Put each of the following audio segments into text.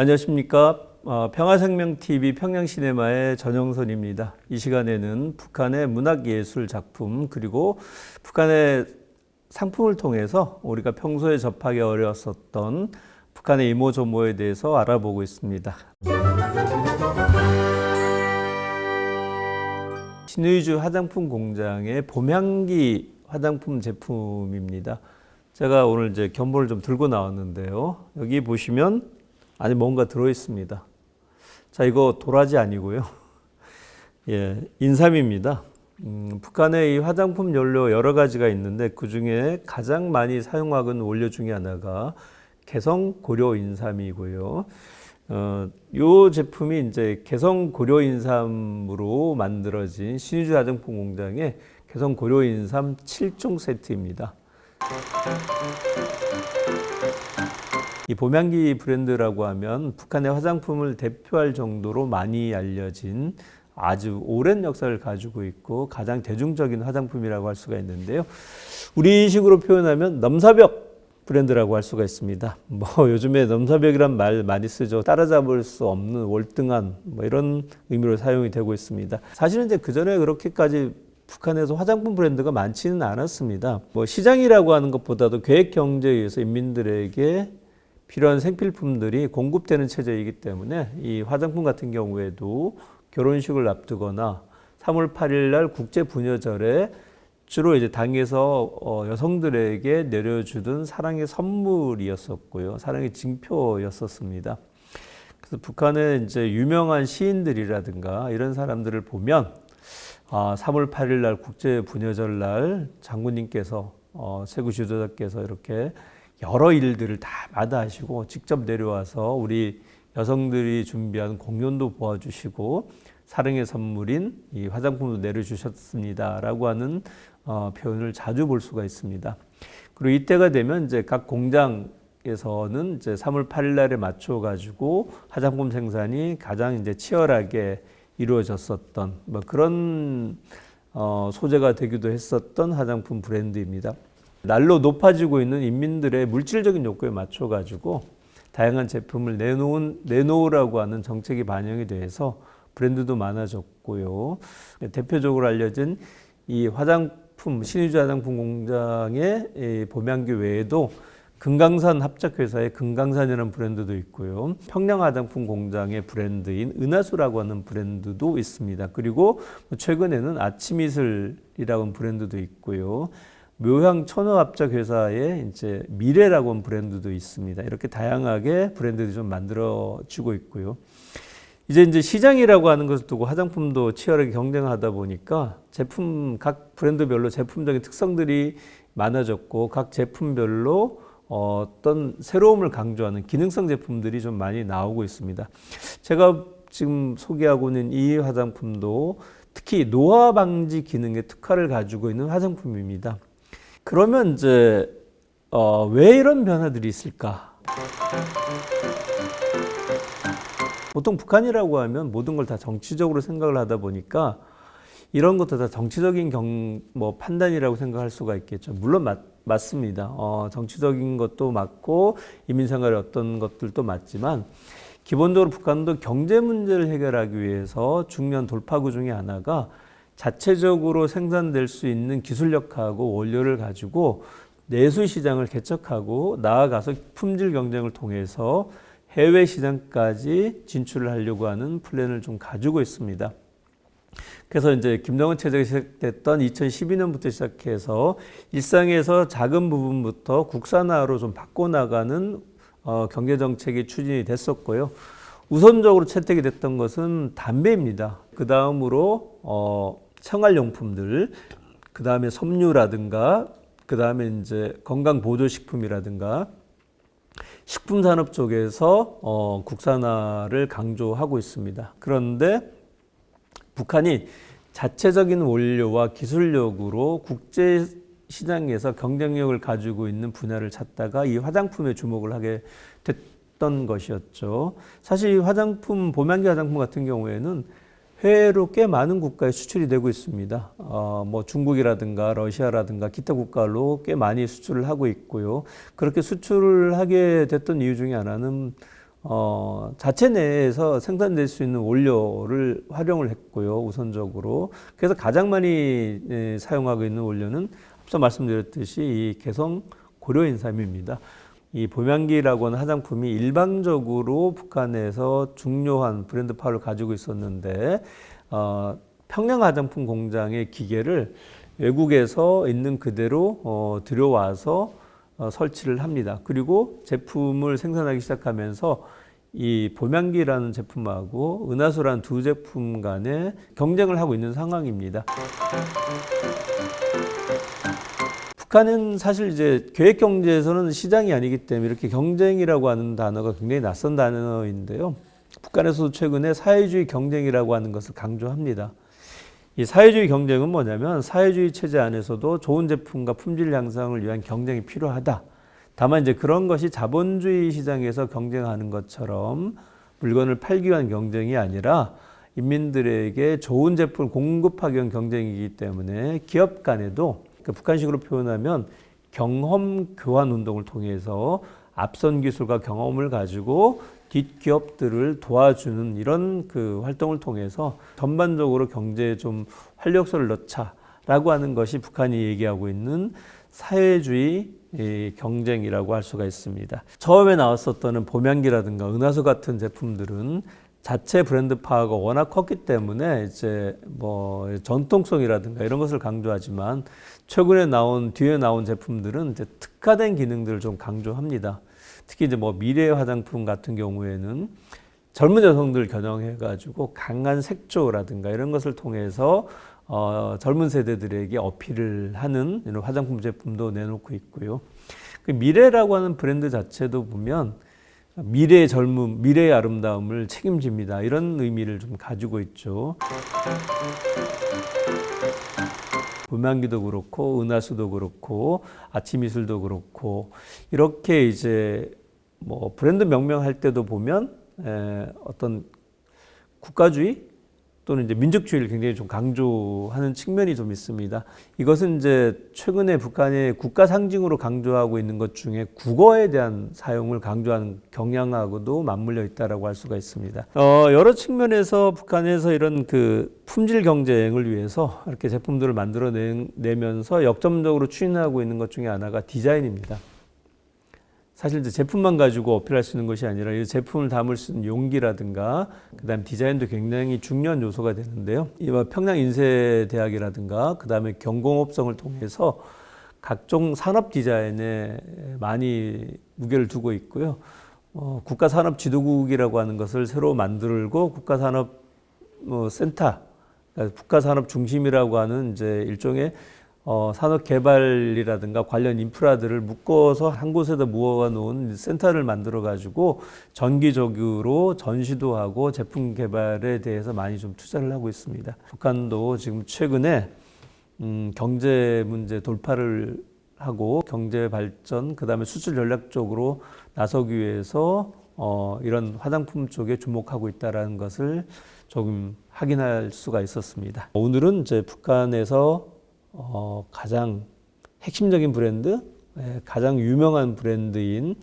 안녕하십니까. 평화생명TV 평양시네마의 전영선입니다. 이 시간에는 북한의 문학예술 작품 그리고 북한의 상품을 통해서 우리가 평소에 접하기 어려웠었던 북한의 이모저모에 대해서 알아보고 있습니다. 신의주 화장품 공장의 봄향기 화장품 제품입니다. 제가 오늘 이제 견본을 좀 들고 나왔는데요. 여기 보시면 안에 뭔가 들어있습니다. 자, 이거 도라지 아니고요. 예, 인삼입니다. 북한의 이 화장품 연료 여러 가지가 있는데 그 중에 가장 많이 사용하는 원료 중에 하나가 개성 고려 인삼이고요. 이 제품이 이제 개성 고려 인삼으로 만들어진 신의주 화장품 공장의 개성 고려 인삼 7종 세트입니다. 이 봄향기 브랜드라고 하면 북한의 화장품을 대표할 정도로 많이 알려진 아주 오랜 역사를 가지고 있고 가장 대중적인 화장품이라고 할 수가 있는데요. 우리식으로 표현하면 넘사벽 브랜드라고 할 수가 있습니다. 요즘에 넘사벽이란 말 많이 쓰죠. 따라잡을 수 없는 월등한 이런 의미로 사용이 되고 있습니다. 사실은 이제 그 전에 그렇게까지 북한에서 화장품 브랜드가 많지는 않았습니다. 시장이라고 하는 것보다도 계획 경제에 의해서 인민들에게 필요한 생필품들이 공급되는 체제이기 때문에 이 화장품 같은 경우에도 결혼식을 앞두거나 3월 8일 날 국제 부녀절에 주로 이제 당에서 여성들에게 내려주던 사랑의 선물이었었고요. 사랑의 징표였었습니다. 그래서 북한의 이제 유명한 시인들이라든가 이런 사람들을 보면 3월 8일 날 국제 부녀절 날 장군님께서 최고 지도자께서 이렇게 여러 일들을 다 마다하시고 직접 내려와서 우리 여성들이 준비한 공연도 보아주시고 사랑의 선물인 이 화장품도 내려주셨습니다라고 하는 표현을 자주 볼 수가 있습니다. 그리고 이때가 되면 이제 각 공장에서는 이제 3월 8일 날에 맞춰 가지고 화장품 생산이 가장 이제 치열하게 이루어졌었던 그런 소재가 되기도 했었던 화장품 브랜드입니다. 날로 높아지고 있는 인민들의 물질적인 욕구에 맞춰 가지고 다양한 제품을 내놓으라고 하는 정책이 반영이 돼서 브랜드도 많아졌고요. 대표적으로 알려진 이 화장품 신의주 화장품 공장의 봄향기 외에도 금강산 합작회사의 금강산이라는 브랜드도 있고요. 평양 화장품 공장의 브랜드인 은하수라고 하는 브랜드도 있습니다. 그리고 최근에는 아침이슬이라고 하는 브랜드도 있고요. 묘향 천호합작회사의 이제 미래라고 하는 브랜드도 있습니다. 이렇게 다양하게 브랜드들이 좀 만들어지고 있고요. 이제 시장이라고 하는 것을 두고 화장품도 치열하게 경쟁하다 보니까 각 브랜드별로 제품적인 특성들이 많아졌고 각 제품별로 어떤 새로움을 강조하는 기능성 제품들이 좀 많이 나오고 있습니다. 제가 지금 소개하고 있는 이 화장품도 특히 노화 방지 기능의 특화를 가지고 있는 화장품입니다. 그러면 이제 왜 이런 변화들이 있을까? 보통 북한이라고 하면 모든 걸 다 정치적으로 생각을 하다 보니까 이런 것도 다 정치적인 판단이라고 생각할 수가 있겠죠. 물론 맞습니다. 정치적인 것도 맞고 인민생활의 어떤 것들도 맞지만 기본적으로 북한도 경제 문제를 해결하기 위해서 중요한 돌파구 중에 하나가 자체적으로 생산될 수 있는 기술력하고 원료를 가지고 내수 시장을 개척하고 나아가서 품질 경쟁을 통해서 해외 시장까지 진출을 하려고 하는 플랜을 좀 가지고 있습니다. 그래서 이제 김정은 체제가 시작됐던 2012년부터 시작해서 일상에서 작은 부분부터 국산화로 좀 바꿔나가는 경제 정책이 추진이 됐었고요. 우선적으로 채택이 됐던 것은 담배입니다. 그 다음으로 생활용품들, 그 다음에 섬유라든가, 그 다음에 이제 건강보조식품이라든가 식품 산업 쪽에서 국산화를 강조하고 있습니다. 그런데 북한이 자체적인 원료와 기술력으로 국제 시장에서 경쟁력을 가지고 있는 분야를 찾다가 이 화장품에 주목을 하게 됐던 것이었죠. 사실 이 화장품, 봄향기 화장품 같은 경우에는 해외로 꽤 많은 국가에 수출이 되고 있습니다. 중국이라든가 러시아라든가 기타 국가로 꽤 많이 수출을 하고 있고요. 그렇게 수출을 하게 됐던 이유 중에 하나는 자체 내에서 생산될 수 있는 원료를 활용을 했고요, 우선적으로. 그래서 가장 많이 사용하고 있는 원료는 앞서 말씀드렸듯이 이 개성 고려인삼입니다. 이 봄향기라고 하는 화장품이 일방적으로 북한에서 중요한 브랜드 파워를 가지고 있었는데 평양 화장품 공장의 기계를 외국에서 있는 그대로 들여와서 설치를 합니다. 그리고 제품을 생산하기 시작하면서 이 봄향기라는 제품하고 은하수라는 두 제품 간에 경쟁을 하고 있는 상황입니다. 북한은 사실 이제 계획 경제에서는 시장이 아니기 때문에 이렇게 경쟁이라고 하는 단어가 굉장히 낯선 단어인데요. 북한에서도 최근에 사회주의 경쟁이라고 하는 것을 강조합니다. 이 사회주의 경쟁은 뭐냐면 사회주의 체제 안에서도 좋은 제품과 품질 향상을 위한 경쟁이 필요하다. 다만 이제 그런 것이 자본주의 시장에서 경쟁하는 것처럼 물건을 팔기 위한 경쟁이 아니라 인민들에게 좋은 제품을 공급하기 위한 경쟁이기 때문에 기업 간에도 북한식으로 표현하면 경험 교환 운동을 통해서 앞선 기술과 경험을 가지고 뒷기업들을 도와주는 이런 그 활동을 통해서 전반적으로 경제에 좀 활력소를 넣자라고 하는 것이 북한이 얘기하고 있는 사회주의 경쟁이라고 할 수가 있습니다. 처음에 나왔었던 봄향기라든가 은하수 같은 제품들은 자체 브랜드 파워가 워낙 컸기 때문에 이제 뭐 전통성이라든가 이런 것을 강조하지만 최근에 뒤에 나온 제품들은 이제 특화된 기능들을 좀 강조합니다. 특히 이제 뭐 미래 화장품 같은 경우에는 젊은 여성들 겨냥해가지고 강한 색조라든가 이런 것을 통해서 젊은 세대들에게 어필을 하는 이런 화장품 제품도 내놓고 있고요. 그 미래라고 하는 브랜드 자체도 보면 미래의 젊음, 미래의 아름다움을 책임집니다. 이런 의미를 좀 가지고 있죠. 봄향기도 그렇고 은하수도 그렇고 아침이슬도 그렇고 이렇게 이제 뭐 브랜드 명명할 때도 보면 어떤 국가주의 또는 이제 민족주의를 굉장히 좀 강조하는 측면이 좀 있습니다. 이것은 이제 최근에 북한의 국가 상징으로 강조하고 있는 것 중에 국어에 대한 사용을 강조하는 경향하고도 맞물려 있다라고 할 수가 있습니다. 여러 측면에서 북한에서 이런 그 품질 경쟁을 위해서 이렇게 제품들을 만들어내면서 역점적으로 추진하고 있는 것 중에 하나가 디자인입니다. 사실 이제 제품만 가지고 어필할 수 있는 것이 아니라 이 제품을 담을 수 있는 용기라든가 그다음 디자인도 굉장히 중요한 요소가 되는데요. 이와 평양인쇄대학이라든가 그다음에 경공업성을 통해서 각종 산업 디자인에 많이 무게를 두고 있고요. 국가산업지도국이라고 하는 것을 새로 만들고 국가산업센터, 그러니까 국가산업중심이라고 하는 이제 일종의 산업 개발이라든가 관련 인프라들을 묶어서 한 곳에다 모아 놓은 센터를 만들어 가지고 정기적으로 전시도 하고 제품 개발에 대해서 많이 좀 투자를 하고 있습니다. 북한도 지금 최근에 경제 문제 돌파를 하고 경제 발전 그다음에 수출 전략 쪽으로 나서기 위해서 이런 화장품 쪽에 주목하고 있다라는 것을 조금 확인할 수가 있었습니다. 오늘은 이제 북한에서 가장 핵심적인 브랜드, 가장 유명한 브랜드인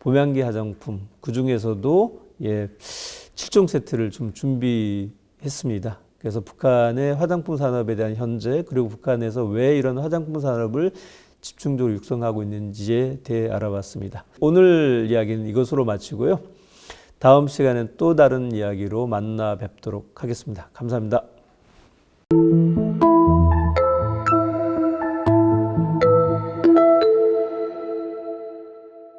봄향기 화장품, 그 중에서도 7종 세트를 좀 준비했습니다. 그래서 북한의 화장품 산업에 대한 현재, 그리고 북한에서 왜 이런 화장품 산업을 집중적으로 육성하고 있는지에 대해 알아봤습니다. 오늘 이야기는 이것으로 마치고요. 다음 시간엔 또 다른 이야기로 만나 뵙도록 하겠습니다. 감사합니다.